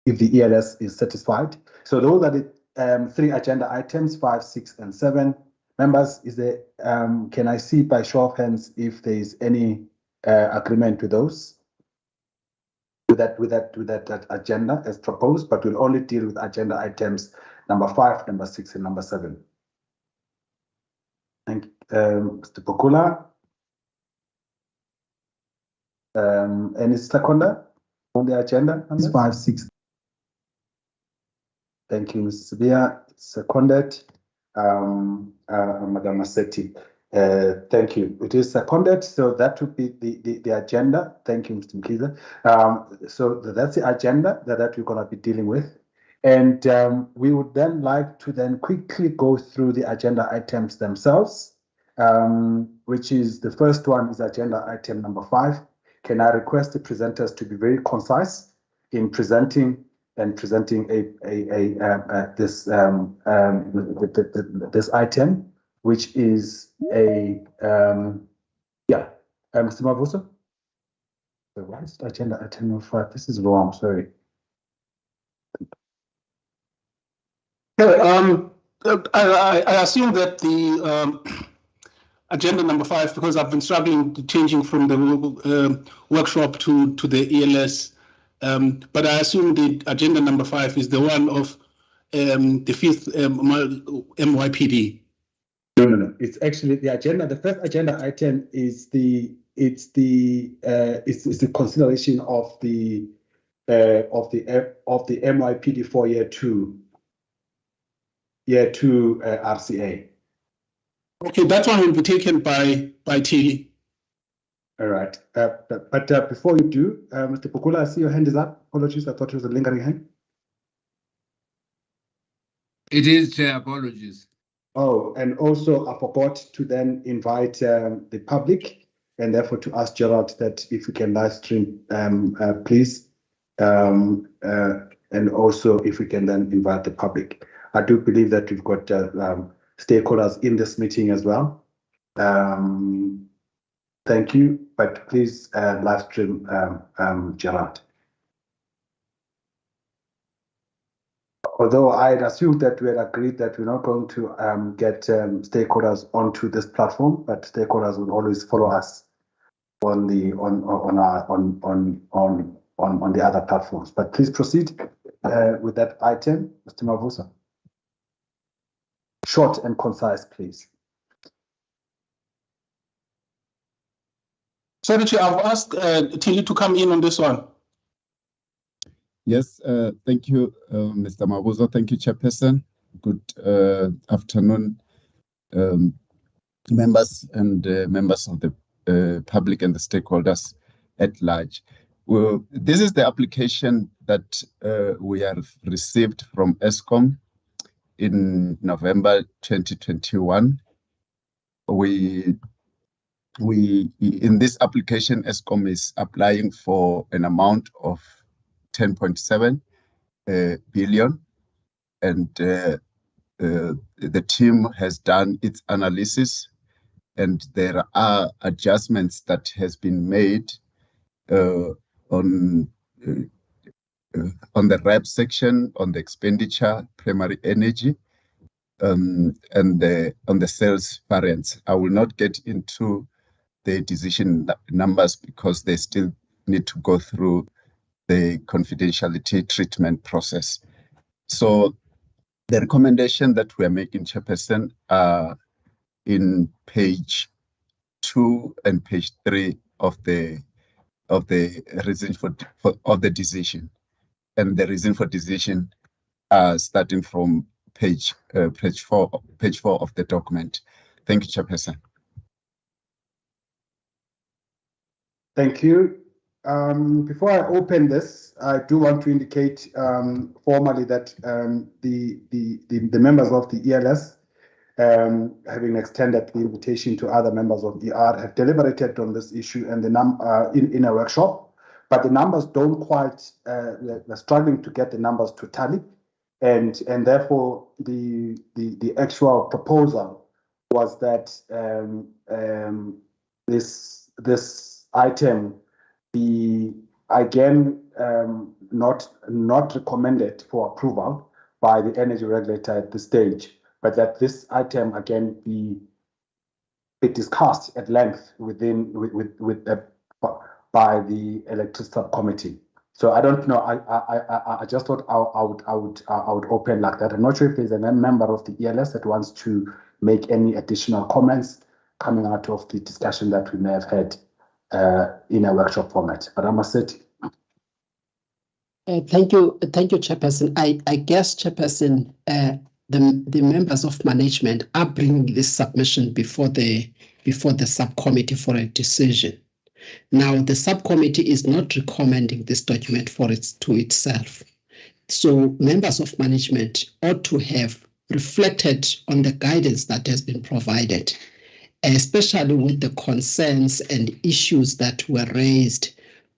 if the ELS is satisfied. So those are the 3 agenda items, 5, 6, and 7. Members, is there? Can I see by show of hands if there is any agreement with those? With that agenda as proposed, but we'll only deal with agenda items number 5, number 6, and number 7. Thank you, Mr. Bokula. Any seconder on the agenda? It's 5, 6. Thank you, Mr. Sabia. It's seconded. Madam Massetti. Thank you. It is seconded, so that would be the agenda. Thank you, Mr. Mkhize. So that's the agenda that we're going to be dealing with. And we would then like to then quickly go through the agenda items themselves, which is the first one is agenda item number 5. Can I request the presenters to be very concise in presenting this item, which is a Mr. Mavuso. Why is agenda item number 5? This is wrong. Sorry. I assume that the agenda number 5, because I've been struggling changing from the workshop to the ELS, but I assume the agenda number 5 is the one of the 5th MYPD. No. It's actually the agenda. The first agenda item is the consideration of the MYPD for year 2 RCA. Okay, that one will be taken by Tilly. All right, but before you do, Mr. Pukula, I see your hand is up. Apologies, I thought it was a lingering hand. It is, Chair. Apologies. Oh, and also I forgot to then invite the public, and therefore to ask Gerald that if we can live stream, please, and also if we can then invite the public. I do believe that we've got stakeholders in this meeting as well. Thank you, but please live stream Gerald. Although I had assumed that we had agreed that we're not going to get stakeholders onto this platform, but stakeholders will always follow us on the other platforms. But please proceed with that item, Mr. Mavusa. Short and concise, please. Sorry, Chair, I've asked Tilly to come in on this one. Yes, thank you, Mr. Mabuza. Thank you, Chairperson. Good afternoon, members and members of the public and the stakeholders at large. Well, this is the application that we have received from Eskom in November 2021. In this application, Eskom is applying for an amount of 10.7 billion, and the team has done its analysis, and there are adjustments that has been made on the REP section, on the expenditure, primary energy, and on the sales variance. I will not get into the decision numbers because they still need to go through the confidentiality treatment process. So the recommendation that we are making, Chairperson, are in page 2 and page 3 of the reason of the decision, and the reason for decision starting from page 4 of the document. Thank you, Chairperson. Thank you. Before I open this, I do want to indicate formally that the members of the ELS, having extended the invitation to other members of ER, have deliberated on this issue and in a workshop, but the numbers don't quite. We're struggling to get the numbers to tally, and therefore the actual proposal was that this item be again, not recommended for approval by the energy regulator at this stage, but that this item again be discussed at length by the electricity subcommittee. So I don't know. I just thought I would open like that. I'm not sure if there's a member of the ELS that wants to make any additional comments coming out of the discussion that we may have had in a workshop format. But I must say. Thank you, Chairperson. I guess, Chairperson, the members of management are bringing this submission before the subcommittee for a decision. Now, the subcommittee is not recommending this document to itself. So members of management ought to have reflected on the guidance that has been provided, especially with the concerns and issues that were raised,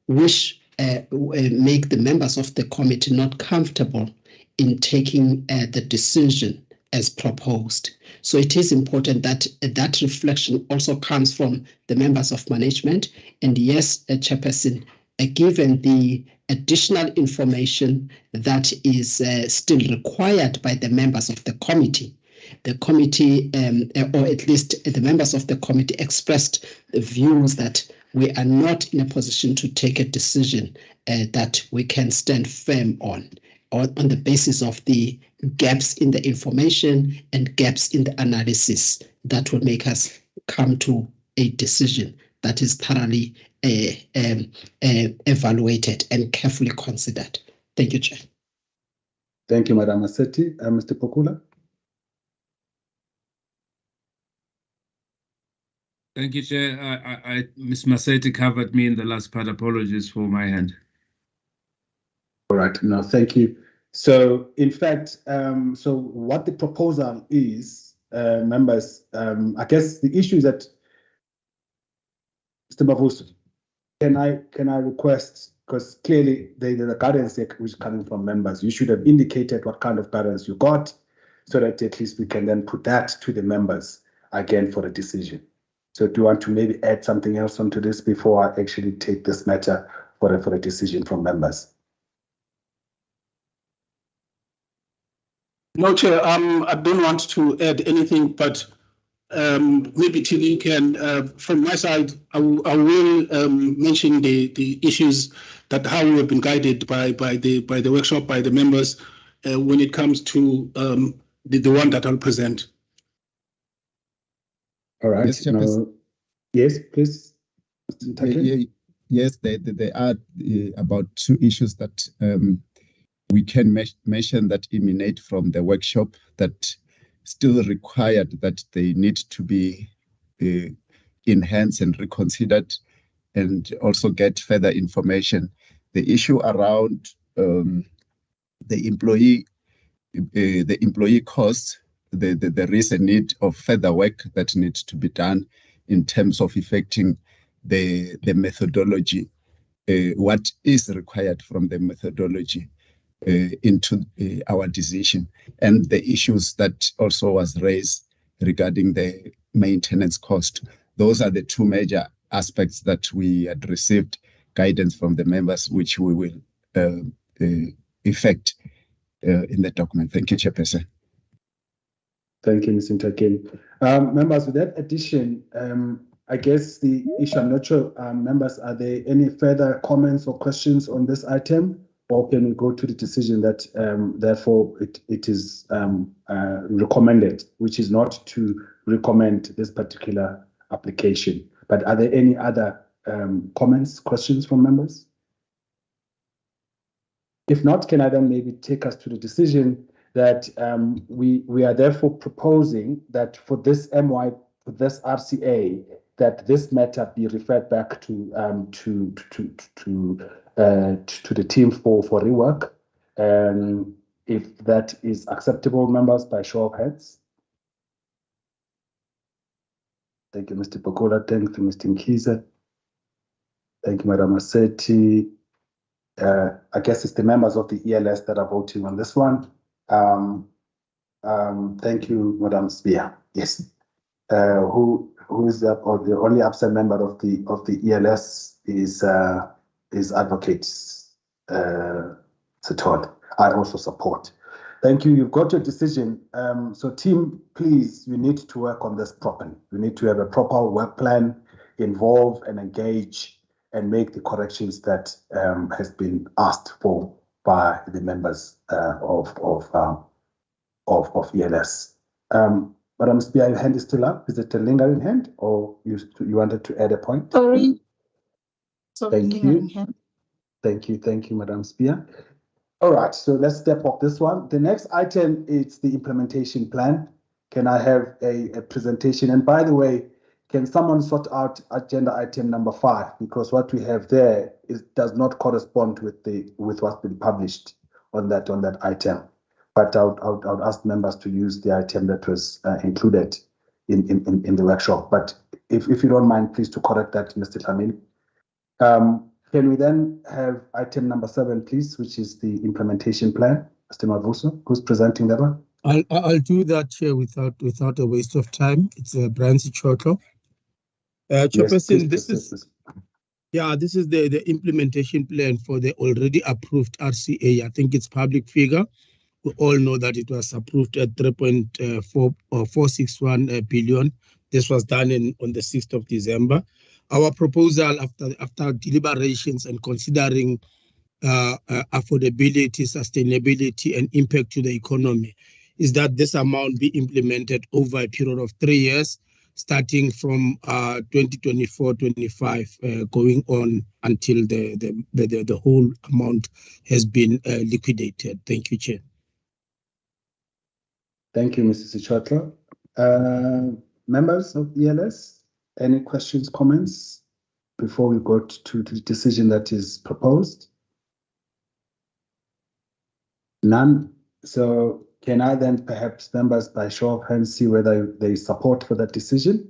which make the members of the committee not comfortable in taking the decision as proposed. So it is important that that reflection also comes from the members of management. And yes, Chairperson, given the additional information that is still required by the members of the committee, or at least the members of the committee expressed the views that we are not in a position to take a decision that we can stand firm on the basis of the gaps in the information and gaps in the analysis that will make us come to a decision that is thoroughly evaluated and carefully considered. Thank you, Chair. Thank you, Madam Massetti. Mr. Pokula. Thank you, Chair. Ms. Massetti covered me in the last part. Apologies for my hand. All right. No, thank you. So, in fact, so what the proposal is, members, I guess the issue is that, Mr. Mavuso, can I request, because clearly the guidance which is coming from members, you should have indicated what kind of guidance you got, so that at least we can then put that to the members again for a decision. So do you want to maybe add something else onto this before I actually take this matter for a decision from members? No, Chair, I don't want to add anything, but maybe Tilly can, from my side, I will mention the issues that how we have been guided by the workshop, by the members, when it comes to the one that I'll present. All right. Yes, yes, please. Yes, there are about two issues that we can mention that emanate from the workshop that still required that they need to be enhanced and reconsidered and also get further information. The issue around the employee costs, there is a need of further work that needs to be done in terms of effecting the methodology, what is required from the methodology into our decision, and the issues that also was raised regarding the maintenance cost. Those are the two major aspects that we had received guidance from the members, which we will effect in the document. Thank you, Chairperson. Thank you, Mr. Ntakin. Members, with that addition, I guess the issue, I'm not sure, members, are there any further comments or questions on this item? Or can we go to the decision that therefore it is recommended, which is not to recommend this particular application? But are there any other comments, questions from members? If not, can I then maybe take us to the decision that we are therefore proposing that for this for this RCA, that this matter be referred back to the team for rework. If that is acceptable, members, by show of hands. Thank you, Mr. Pokola. Thank you, Mr. Nkiza. Thank you, Madam Massetti. I guess it's the members of the ELS that are voting on this one. Thank you, Madam Spear. Yes. Who is the only absent member of the ELS is his advocate, Todd. I also support. Thank you. You've got your decision. So team, please, we need to work on this properly. We need to have a proper work plan, involve and engage and make the corrections that has been asked for by the members of ELS. Madam Spear, your hand is still up. Is it a lingering hand, or you wanted to add a point? Sorry. Thank you. Thank you, Madam Spear. All right, so let's step off this one. The next item is the implementation plan. Can I have a presentation? And by the way, can someone sort out agenda item number 5? Because what we have there does not correspond with what's been published on that item. But I would ask members to use the item that was included in the workshop. But if you don't mind, please to correct that, Mr. Tlamini. Can we then have item number 7, please, which is the implementation plan? Mr. Mavuso, who's presenting that one? I'll do that, Chair, without a waste of time. It's Brancy Chotlo. Chairperson, yes, this is the implementation plan for the already approved RCA. I think it's public figure. We all know that it was approved at 3.461 billion. This was done on the 6th of December. Our proposal after deliberations and considering affordability, sustainability, and impact to the economy is that this amount be implemented over a period of 3 years, starting from 2024-25, going on until the whole amount has been liquidated. Thank you, Chair. Thank you, Mrs. Chotlo. Members of ELS? Any questions, comments before we go to the decision that is proposed? None. So can I then perhaps, members, by show of hands, see whether they support for that decision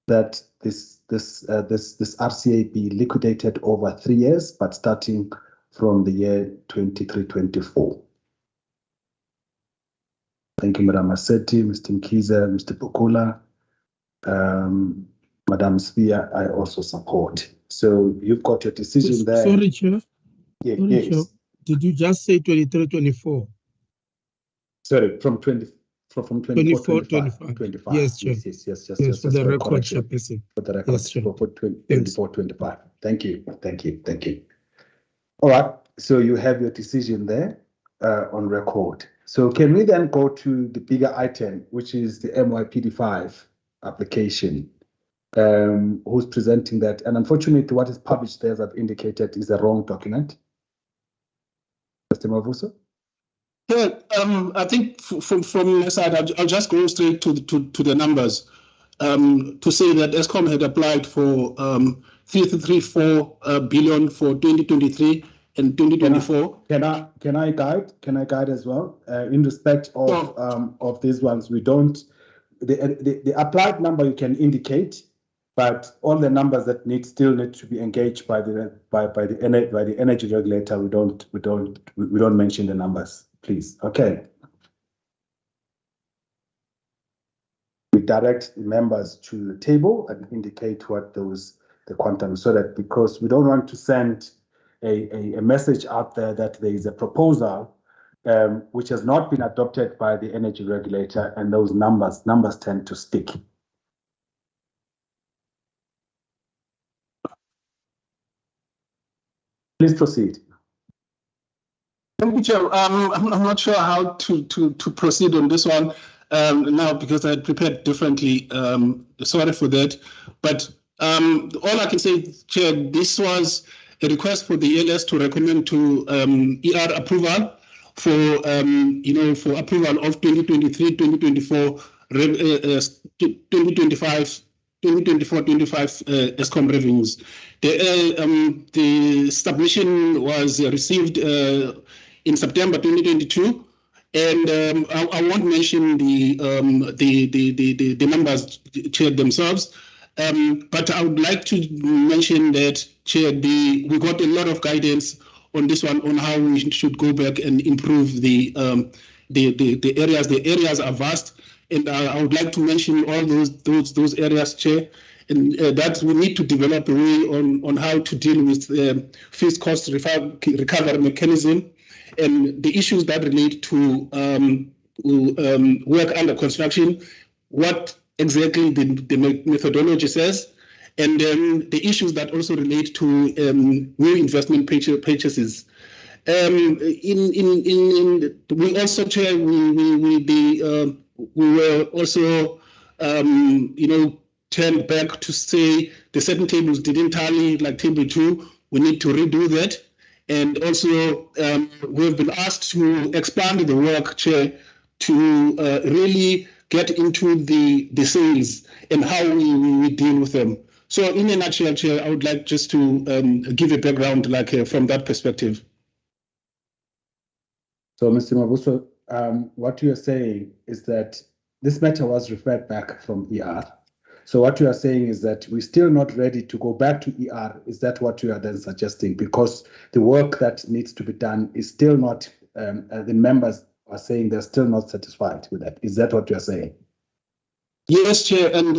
that this RCA be liquidated over 3 years, but starting from the year 23-24? Thank you, Madam Massetti, Mr. Mkiza, Mr. Bukula. Madam Spear, I also support. So you've got your decision there. Sorry, Chair. Yeah, sorry, yes. Chair. Did you just say 23-24? Sorry, from 24-25. Yes, Chair. Yes. For the record, Chairperson. For the record, yes, Chair. for 24-25. Thank you. All right. So you have your decision there on record. So can we then go to the bigger item, which is the MYPD5 application? Who's presenting that? And unfortunately, what is published there, as I've indicated, is a wrong document. Mr. Mavuso? Yeah, I think from your side, I'll just go straight to the numbers to say that ESCOM had applied for 334 billion for 2023 and 2024. Can I guide as well? In respect of these ones, we don't. The applied number you can indicate, but all the numbers that still need to be engaged by the energy regulator, we don't mention the numbers, please. Okay. We direct the members to the table and indicate what the quantum, so that, because we don't want to send a message out there that there is a proposal which has not been adopted by the energy regulator, and those numbers tend to stick. Please proceed. Thank you, Chair. I'm not sure how to proceed on this one now, because I had prepared differently. Sorry for that. But all I can say, Chair, this was a request for the ELS to recommend to ER approval for for approval of 2023, 2024, 2025 ESCOM revenues. The submission was received in September 2022, and I won't mention the numbers, Chair, themselves, but I would like to mention that, Chair, we got a lot of guidance on this one, on how we should go back and improve the areas. The areas are vast, and I would like to mention all those areas, Chair. and that we need to develop a way on how to deal with fixed cost recovery mechanism and the issues that relate to work under construction, what exactly the methodology says, and then the issues that also relate to new investment purchases. We also, Chair, we were also, turned back to say the certain tables didn't tally, like table 2. We need to redo that. And also, we've been asked to expand the work, Chair, to really get into the sales and how we deal with them. So in a nutshell, Chair, I would like just to give a background from that perspective. So, Mr. Mavuso, what you are saying is that this matter was referred back from ER. So what you are saying is that we're still not ready to go back to ER. Is that what you are then suggesting? Because the work that needs to be done is still not, the members are saying they're still not satisfied with that. Is that what you are saying? Yes, Chair, and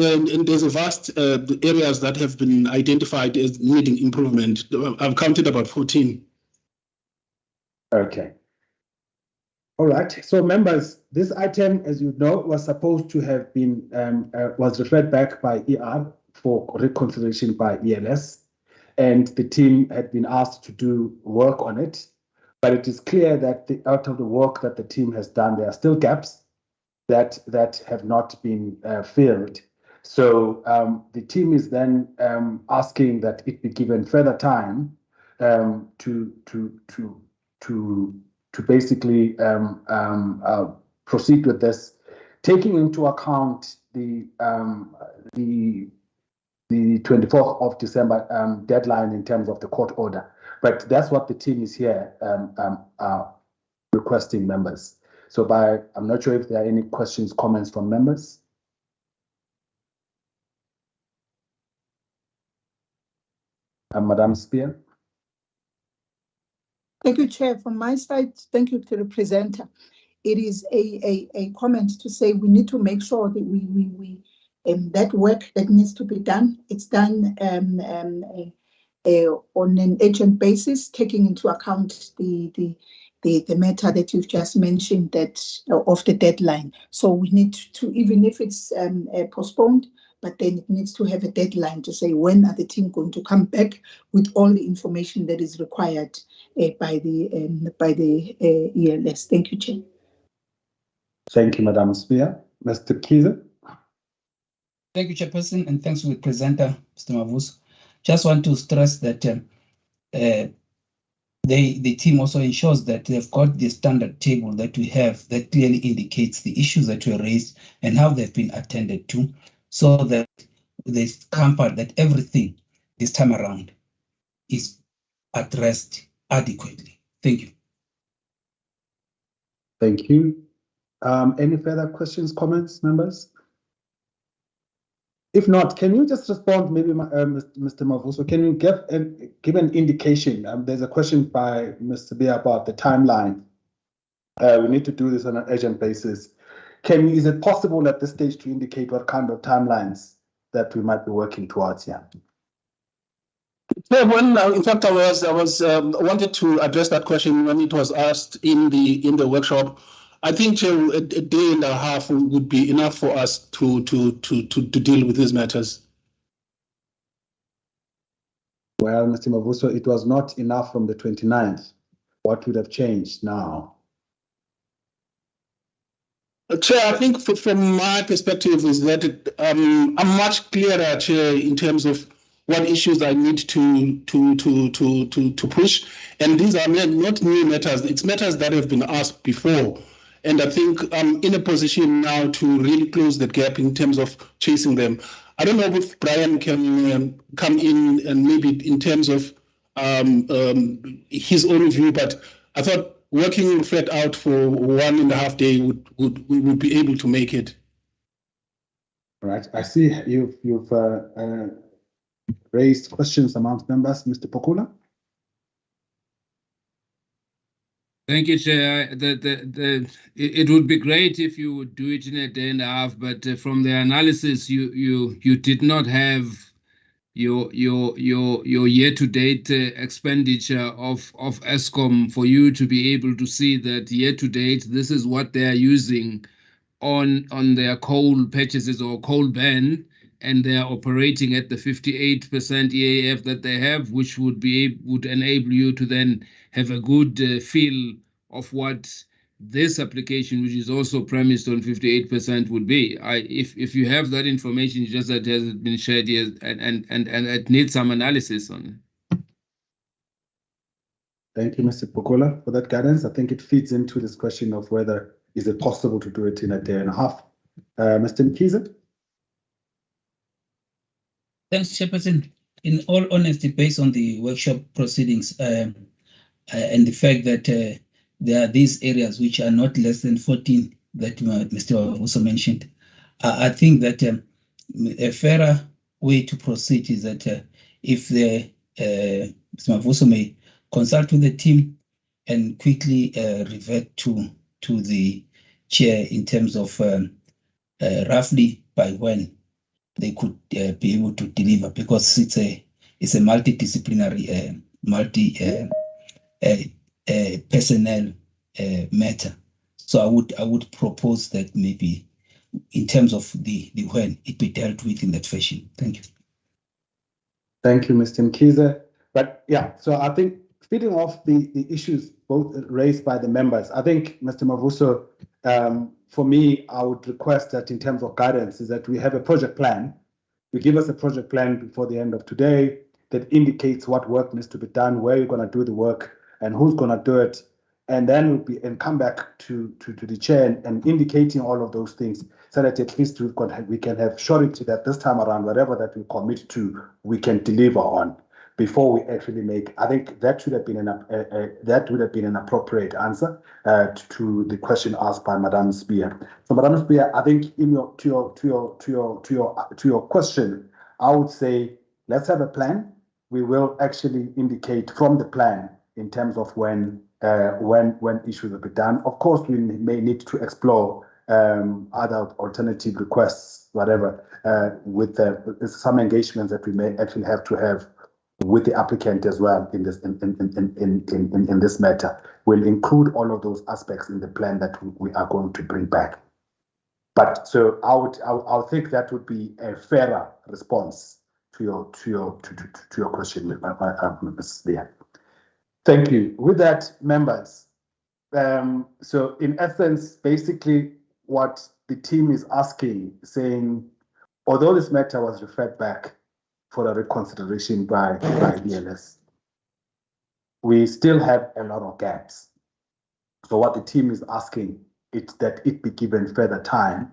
there's a vast areas that have been identified as needing improvement. I've counted about 14. Okay. All right. So, members, this item, as you know, was supposed to have been was referred back by ER for reconsideration by ELS, and the team had been asked to do work on it. But it is clear that out of the work that the team has done, there are still gaps that have not been filled. So the team is then asking that it be given further time to basically proceed with this, taking into account the 24th of December deadline in terms of the court order. But that's what the team is here requesting, members. So I'm not sure if there are any questions, comments from members. Madam Spear. Thank you, Chair. From my side, thank you to the presenter. It is a comment to say we need to make sure that we that work that needs to be done, it's done on an urgent basis, taking into account the matter that you've just mentioned, that of the deadline. So we need to, even if it's postponed, but then it needs to have a deadline to say when are the team going to come back with all the information that is required by the ELS. Thank you, Chair. Thank you, Madam Spear. Mr. Kiza. Thank you, Chairperson, and thanks to the presenter, Mr. Mavuso. Just want to stress that the team also ensures that they've got the standard table that we have that clearly indicates the issues that were raised and how they've been attended to, so that there's comfort that everything this time around is addressed adequately. Thank you. Thank you. Any further questions, comments, members? If not, can you just respond, maybe, Mr. Mavuso? Can you give an indication? There's a question by Mr. Bia about the timeline. We need to do this on an urgent basis. Is it possible at this stage to indicate what kind of timelines that we might be working towards here? Yeah, in fact, I wanted to address that question when it was asked in the workshop. I think a day and a half would be enough for us to deal with these matters. Well, Mr. Mavuso, it was not enough from the 29th. What would have changed now? Chair, I think from my perspective is that I'm much clearer, Chair, in terms of what issues I need to push, and these are not new matters. It's matters that have been asked before, and I think I'm in a position now to really close the gap in terms of chasing them. I don't know if Brian can come in and maybe in terms of his own view, but I thought working flat out for 1.5 days we would be able to make it. All right. I see you've raised questions amongst members. Mr. Pokula. Thank you, Chair. It would be great if you would do it in a day and a half, but from the analysis, you did not have your year-to-date expenditure of Eskom for you to be able to see that year-to-date this is what they are using on their coal purchases or coal ban, and they are operating at the 58% EAF that they have, which would enable you to then have a good feel of what this application, which is also premised on 58%, would be. If you have that information, just that has been shared here, and it needs some analysis on it. Thank you, Mr. Pokola, for that guidance. I think it feeds into this question of whether is it possible to do it in a day and a half. Mr. Mkhize? Thanks, Chairperson. In all honesty, based on the workshop proceedings and the fact that there are these areas which are not less than 14 that Mr. also mentioned, I think that a fairer way to proceed is that if Mr. Mavuso may consult with the team and quickly revert to the chair in terms of roughly by when they could be able to deliver, because it's a multidisciplinary, personnel matter. So I would propose that maybe in terms of the when it be dealt with in that fashion. Thank you. Thank you, Mr. Mkhize. But yeah, so I think feeding off the issues both raised by the members, I think, Mr. Mavuso, for me, I would request that in terms of guidance is that we have a project plan. You give us a project plan before the end of today that indicates what work needs to be done, where you're going to do the work, and who's going to do it, and then come back to the chair and indicating all of those things, so that at least we can have surety that this time around, whatever that we commit to, we can deliver on before we actually make. I think that should have been an appropriate answer to the question asked by Madam Spear. So, Madam Spear, I think to your question, I would say let's have a plan. We will actually indicate from the plan in terms of when issues will be done. Of course, we may need to explore other alternative requests, whatever, with some engagements that we may actually have to have with the applicant as well in this matter. We'll include all of those aspects in the plan that we are going to bring back. But so I would think that would be a fairer response to your question, Ms. Leah. Thank you. With that, members, so in essence, basically what the team is asking, saying, although this matter was referred back for a reconsideration by ELS, we still have a lot of gaps. So what the team is asking is that it be given further time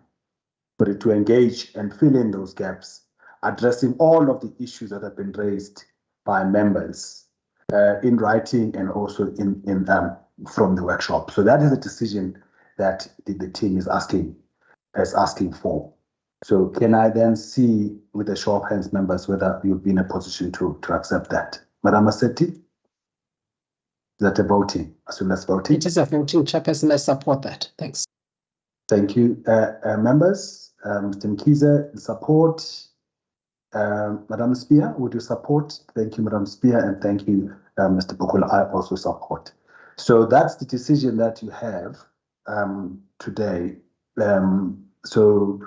for it to engage and fill in those gaps, addressing all of the issues that have been raised by members in writing and also from the workshop. So that is a decision that the team is asking for. So can I then see with a show of hands, members, whether you'll be in a position to accept that? Madam Massetti? Is that a voting? As soon as voting? It is a voting, Chairperson. I support that. Thanks. Thank you, members. Mr. Mkhize, support. Madam Spear, would you support? Thank you, Madam Spear, and thank you, Mr. Pokola. I also support. So that's the decision that you have today. So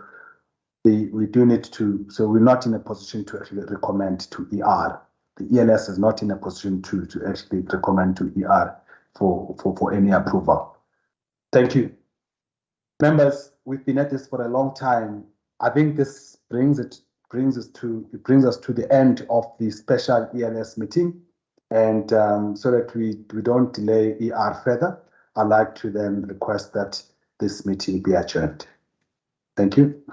we do need to, so we're not in a position to actually recommend to ER. The ELS is not in a position to actually recommend to ER for any approval. Thank you. Members, we've been at this for a long time. I think this brings us to the end of the special ELS meeting, and so that we don't delay ER further, I'd like to then request that this meeting be adjourned. Thank you.